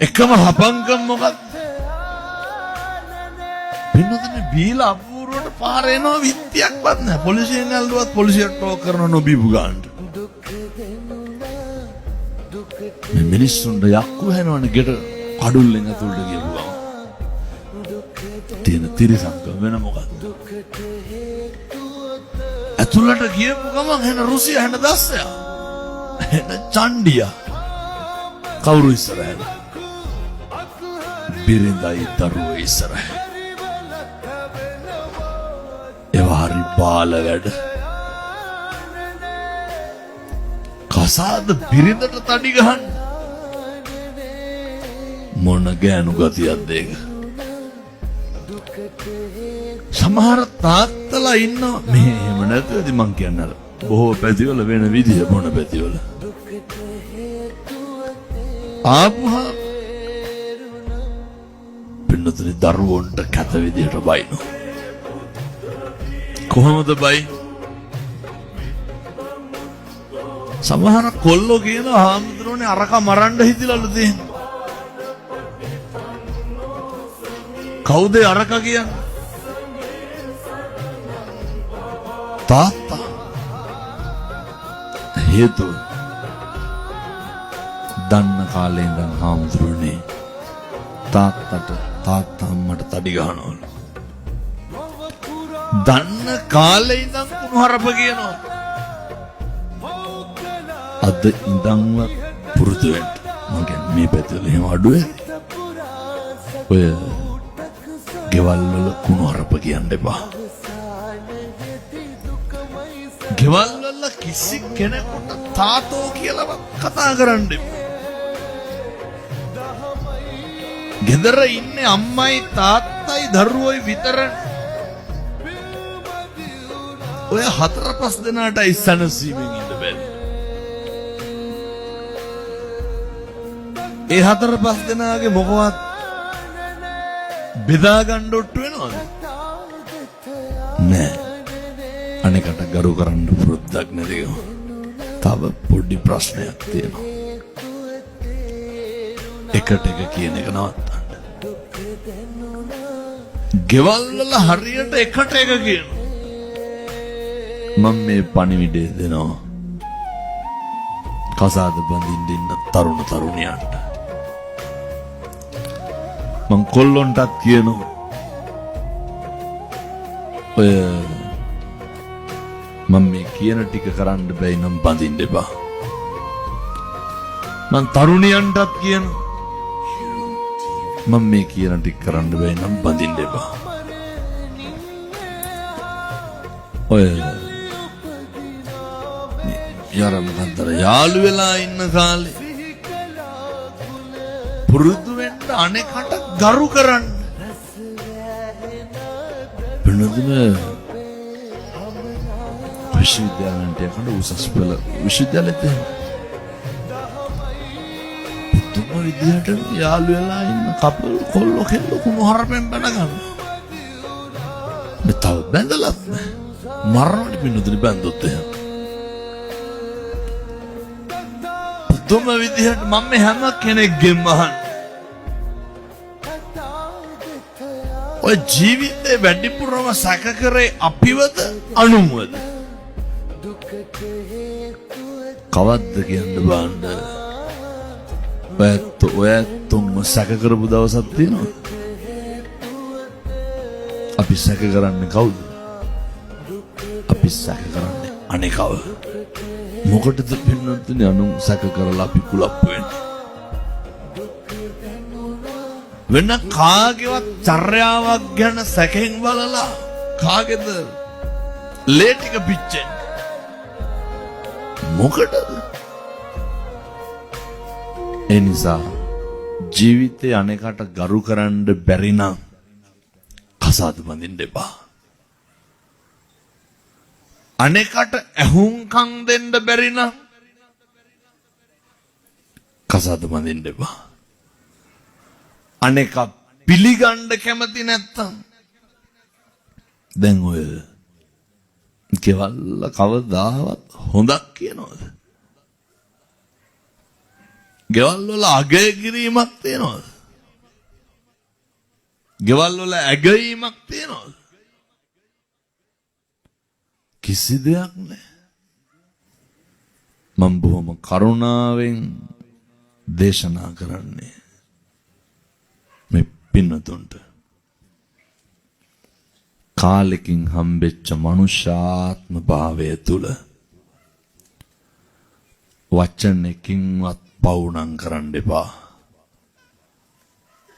එකම හපංකම් මොකක්ද? පින්නතනේ බීලා අපූර්වට පාර එනවා විත්තියක්වත් නැහැ. පොලිසියෙන් ඇල්ලුවත් පොලිසියට ටෝක් කරන නොබීපු ගානට. මේ මිනිස්සුන්ට යක්කු හැනවනේ ගෙට කඩුල්ලෙන් ඇතුළට ගියපු ගමන්. තියෙන තිරිසංකම් වෙන මොකක්ද? ඇතුළට ගියපු ගමන් හැන රුසියා හැන දස්සයා. හැන චණ්ඩියා. කවුරු ඉස්සරහද? බිරිඳයි දරුවෝ ඉස්සරහ. ඒවා හරි බාල වැඩ. කසාද බිරිඳට තඩි ගහන්න මොන ගෑනු ගතියක්ද ඒක? සමහර තාත්තලා ඉන්නවා මේ එහෙම නැතුවද මං කියන්නේ බොහෝ පැතිවල වෙන විදිය මොන පැතිවල ආපුහා පින්නතුනි දරුවන්ට කැත විදියට බයිනෝ. කොහොමද බයි? සමහර කොල්ලෝ කියන හාමුදුරුවනේ අරක මරන්න හිතිලාලු තියෙන්නේ. කවුද අරක කියන්නේ? තාත්තා. හේතුව දන්න කාලේ ඉඳන් හාමුදුරුවනේ තාත්තා අම්මට තඩි ගහනවලු. දන්න කාලේ ඉඳන් කුණුහරුප කියනවා. අද ඉඳන්ව පුරුදු වෙන්න. මම කියන්නේ මේ පැත්තේ එහෙම අඩු වෙයි. ඔය ගෙවල් වල කුණුහරුප කියන්න එපා. ගෙවල් වල කිසි කෙනෙකුට තාතෝ කියලා කතා කරන්න එපා. ගෙදර ඉන්නේ අම්මයි තාත්තයි දරුවෝයි විතරයි. ඔය 4-5 දෙනාට ඉස්සනසීමෙන් ඉන්න බෑ. ඒ 4-5 දෙනාගේ මොකවත් බෙදා ගන්න ඔට්ටු වෙනවද? නෑ. අනේකට ගරු කරන්න පුරුද්දක් නැතිව තව පොඩි ප්‍රශ්නයක් තියෙනවා. එකට එක කියන එක නවත්තන්න. ගෙවල් වල හරියට එකට එක කියනවා. මම මේ පණිවිඩය දෙනවා කසාද බඳින්න ඉන්න තරුණ තරුණියන්ට. මං කොල්ලොන්ටත් කියනවා ඔය මම මේ කියන ටික කරන්න බැයි නම් බඳින්න එපා. මං තරුණියන්ටත් කියනවා මම මේ කියන ටික කරන්න බැයි නම් බඳින්න එපා. ඔය යරමන්තර යාළු වෙලා ඉන්න කාලේ පුරුදු වෙන්න අනේකට ගරු කරන්න. වෙනදම විශ්වවිද්‍යාලයට යනකොට උසස් පෙළ විශ්වවිද්‍යාලෙත් පුදුම විදියට යාළු වෙලා ඉන්න කපල් කොල්ලෝ කෙල්ලෝ කුණුහරුපෙන් බැන ගන්න. මේ තව බැඳලත් මරණට පින්නතුනි බැඳොත් එහෙම. දුම විදිහට මම හැම කෙනෙක්ගෙම අහන්නේ ඔය ජීවිතේ වැඩිපුරම සැක කරේ අපිවද අනුමද? කවද්ද කියන්න බෑන්ද? ඔයත්තුම සැක කරපු දවසක් තියෙනවා. අපි සැක කරන්නේ කවුද? අපි සැක කරන්නේ අනේකව. මොකටද පින්නතුනේ අනුන් සැක කරලා අපි කුලප්පු වෙන්නේ? වෙන කාගේවත් චර්යාවක් ගැන සැකෙන් බලලා කාගේද ලේ ටික පිච්චෙන්නේ? මොකටද? ඒ නිසා ජීවිතේ අනේකට ගරු කරන්න බැරි නම් කසාද බඳින්න එපා. අනේකට ඇහුම්කම් දෙන්න බැරි නම් කසාද බඳින්න එපා. අනේක පිළිගන්න කැමති නැත්තම් දැන් ඔය කෙවල්ල කවදාවත් හොඳක් කියනවද? ගෙවල් වල අගය කිරීමක් තියෙනවද? ගෙවල් වල ඇගීමක් තියෙනවද? කිසි දෙයක් නැහැ. මම බොහොම කරුණාවෙන් දේශනා කරන්නේ මේ පින්නතුන්ට. කාලෙකින් හම්බෙච්ච මනුෂ්‍යාත්ම භාවය තුල වචනකින්වත් පවුනම් කරන්න එපා.